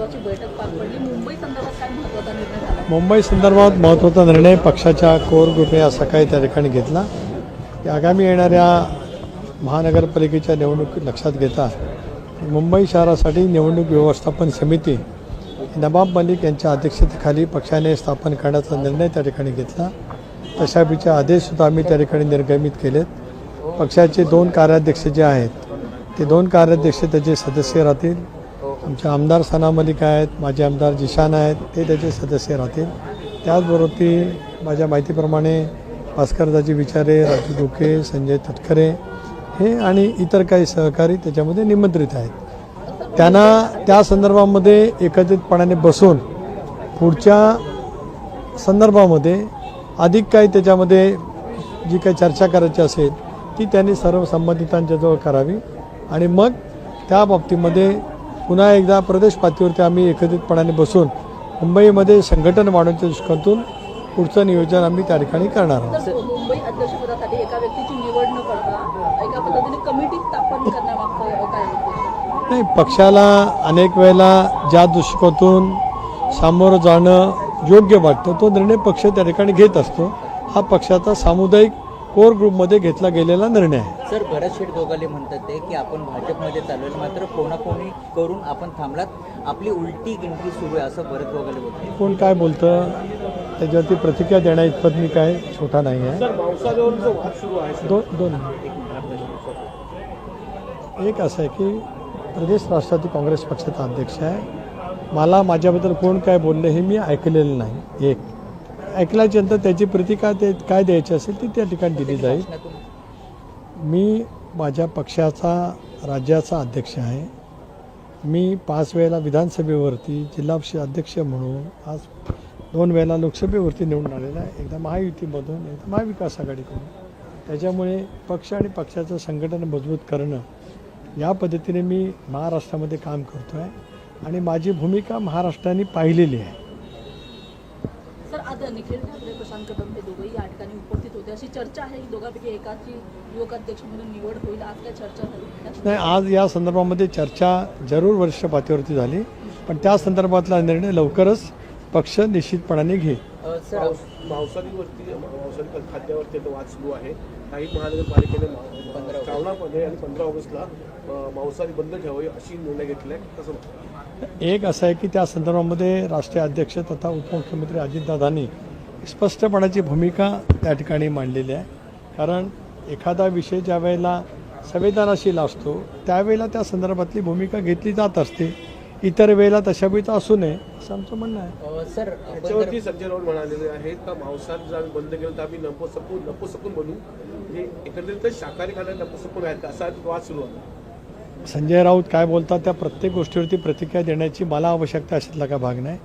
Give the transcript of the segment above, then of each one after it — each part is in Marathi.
महत्त्वाची बैठक पार पडली. मुंबई संदर्भात काय महत्त्वाचा निर्णय झाला? मुंबई संदर्भात महत्त्वाचा निर्णय पक्षाच्या कोर ग्रुपने आज सकाळी त्या ठिकाणी घेतला की आगामी येणाऱ्या महानगरपालिकेच्या निवडणूक लक्षात घेता मुंबई शहरासाठी निवडणूक व्यवस्थापन समिती नवाब मलिक यांच्या अध्यक्षतेखाली पक्षाने स्थापन करण्याचा निर्णय त्या ठिकाणी घेतला. तशापीचे आदेशसुद्धा आम्ही त्या ठिकाणी निर्गमित केलेत. पक्षाचे 2 कार्याध्यक्ष जे आहेत ते 2 कार्याध्यक्ष त्याचे सदस्य राहतील. आमचे आमदार सना मलिक आहेत, माजी आमदार जिशान आहेत, ते त्याचे सदस्य राहतील. त्याचबरोबर ती माझ्या माहितीप्रमाणे भास्करदाजी विचारे, राजू डोके, संजय तटकरे हे आणि इतर काही सहकारी त्याच्यामध्ये निमंत्रित आहेत. त्यांना त्या संदर्भामध्ये एकत्रितपणाने बसून पुढच्या संदर्भामध्ये अधिक काही त्याच्यामध्ये जी काही चर्चा करायची असेल ती त्यांनी सर्व संबंधितांच्याजवळ करावी आणि मग त्या बाबतीमध्ये पुन्हा एकदा प्रदेश पातळीवरती आम्ही एकत्रितपणाने बसून मुंबईमध्ये संघटन वाढवण्याच्या दृष्टिकोनातून पुढचं नियोजन आम्ही त्या ठिकाणी करणार आहोत. मुंबई अध्यक्षपदासाठी एका व्यक्तीची निवड न करता एका पद्धतीने कमिटी स्थापन करण्यामागचं काय उद्देश? नाही, पक्षाला अनेक वेळेला ज्या दृष्टिकोनातून सामोरं जाणं योग्य वाटतं तो निर्णय पक्ष त्या ठिकाणी घेत असतो. हा पक्षाचा सामुदायिक कोर ग्रुपमध्ये घेतला गेलेला निर्णय आहे. सर, भरत शेठ गोगाले म्हणतात ते की आपण भाजपमध्ये चालवलं मात्र कोणाकोणी करून आपण थांबलात, आपली उलटी गिनती सुरू आहे असं भरत गोगाले बोलतात. कोण काय बोलतं त्याच्यावरती प्रतिक्रिया देण्या इतपत मी काय छोटा नाही आहे. दोन एक असं आहे की प्रदेश राष्ट्रवादी काँग्रेस पक्षाचा अध्यक्ष आहे. मला माझ्याबद्दल कोण काय बोलले हे मी ऐकलेलं नाही. एक ऐकल्याच्यानंतर त्याची प्रतिक्रिया ते काय द्यायची असेल ती त्या ठिकाणी दिली जाईल. मी माझ्या पक्षाचा राज्याचा अध्यक्ष आहे. मी 5 वेळेला विधानसभेवरती जिल्हा परिषद अध्यक्ष म्हणून आज 2 वेळेला लोकसभेवरती निवडून आलेला आहे. एकदा महायुतीमधून एकदा महाविकास आघाडीकडून. त्याच्यामुळे पक्ष आणि पक्षाचं संघटन मजबूत करणं या पद्धतीने मी महाराष्ट्रामध्ये काम करतो आहे आणि माझी भूमिका महाराष्ट्राने पाहिलेली आहे. सर, आज निखिल ठाकरे, प्रशांत कदम हे दोघंही या ठिकाणी उपस्थित होते. अशी चर्चा आहे की दोघांपैकी एकाची युवक अध्यक्ष म्हणून निवड होईल. आज काय चर्चा झाली? नाही, आज या संदर्भामध्ये चर्चा जरूर वरिष्ठ पातळीवरती झाली पण त्या संदर्भातला निर्णय लवकरच पक्ष निश्चितपणाने घेईल. सर, मांसाहारी खाद्यावरती वाद सुरू आहे. काही महानगरपालिकेने श्रावणामध्ये आणि 15 ऑगस्टला मांसाहारी बंद ठेवावी अशी निर्णय घेतला आहे. कसं एक असं आहे की त्या संदर्भामध्ये राष्ट्रीय अध्यक्ष तथा उपमुख्यमंत्री अजितदादांनी स्पष्टपणाची भूमिका त्या ठिकाणी मांडलेली आहे. कारण एखादा विषय ज्या वेळेला संवेदनशील असतो त्यावेळेला त्या संदर्भातली भूमिका घेतली जात असते. इतर वेळेला तशा वेळी असू नये असं आमचं म्हणणं आहे. सर, त्याच्यावरती संजय राऊत म्हणालेले आहेत का मांसाहार जर आम्ही बंद केलं तर आम्ही नपुसकून बनू, म्हणजे एकंदरीत शाकाहारी खाण्यात नपुसकून आहेत असा वाद सुरू आहे. संजय राऊत काय बोलतात त्या प्रत्येक गोष्टीवरती प्रतिक्रिया देण्याची मला आवश्यकता अशातला का भाग नाही.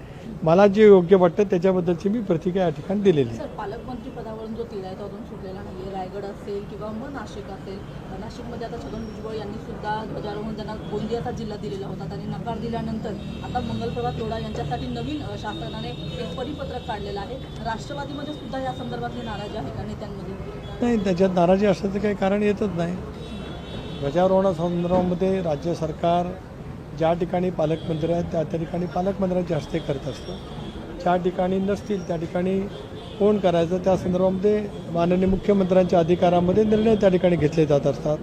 मला जे योग्य वाटतं त्याच्याबद्दलची मी प्रतिक्रिया या ठिकाणी दिलेली आहे. सर, पालकमंत्री पदावरून जो तिढा आहे तो अजून सुटलेला नाही आहे. रायगड असेल किंवा मग नाशिक असेल. नाशिकमध्ये आता छगन भुजबळ यांनी सुद्धा ध्वजारोहण त्यांना गोंदियाचा जिल्हा दिलेला होता. त्यांनी नकार दिल्यानंतर आता मंगलप्रभात लोढा यांच्यासाठी नवीन शासनाने एक परिपत्रक काढलेलं आहे. राष्ट्रवादीमध्ये सुद्धा या संदर्भातली नाराजी आहे का नेत्यांमध्ये? नाही, त्याच्यात नाराजी असण्याचं काही कारण येतच नाही. ध्वजारोहणासंदर्भामध्ये राज्य सरकार ज्या ठिकाणी पालकमंत्री आहेत त्या ठिकाणी पालकमंत्र्यांच्या हस्ते करत असतं. ज्या ठिकाणी नसतील त्या ठिकाणी कोण करायचं त्या संदर्भामध्ये माननीय मुख्यमंत्र्यांच्या अधिकारामध्ये निर्णय त्या ठिकाणी घेतले जात असतात.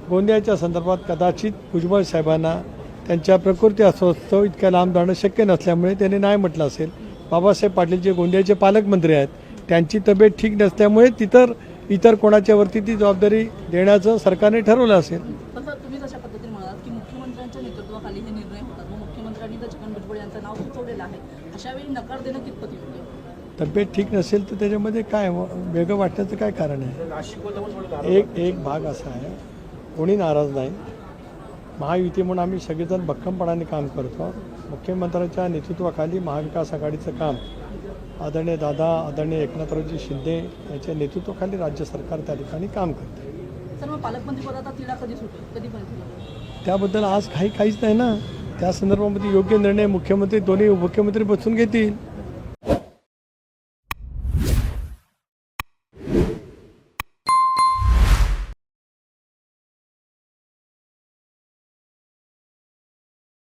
गोंदियाच्या संदर्भात कदाचित भुजबळ साहेबांना त्यांच्या प्रकृती अस्वस्थ इतक्या लांब जाणं शक्य नसल्यामुळे त्यांनी नाही म्हटलं असेल. बाबासाहेब पाटील जे गोंदियाचे पालकमंत्री आहेत त्यांची तब्येत ठीक नसल्यामुळे इतर कोणाच्यावरती ती जबाबदारी देण्याचं सरकारने ठरवलं असेल. तसं तुम्ही जशा पद्धतीने म्हणालात की मुख्यमंत्र्यांच्या नेतृत्वाखाली हे निर्णय होतात. मग मुख्यमंत्र्यांनी तर छगन भुजबळ यांचं नाव सुचवलेलं आहे. अशा वेळी नकार देणं कितपत योग्य? तब्येत ठीक नसेल तर त्याच्यामध्ये काय वेगळं वाटण्याचं काय कारण आहे? एक भाग असा आहे, कोणी नाराज नाही. महायुती म्हणून आम्ही सगळेजण भक्कमपणाने काम करतो. मुख्यमंत्र्यांच्या नेतृत्वाखाली महाविकास आघाडीचं काम आदरणीय दादा, आदरणीय एकनाथरावजी शिंदे यांच्या नेतृत्वाखाली राज्य सरकार त्या ठिकाणी काम करते. सर, मग पालकमंत्री पदाचा तिढा कधी सुटेल? कधीपर्यंत? त्याबद्दल आज काहीच नाही ना. त्या संदर्भामध्ये योग्य निर्णय मुख्यमंत्री दोन्ही उपमुख्यमंत्री बसून घेतील.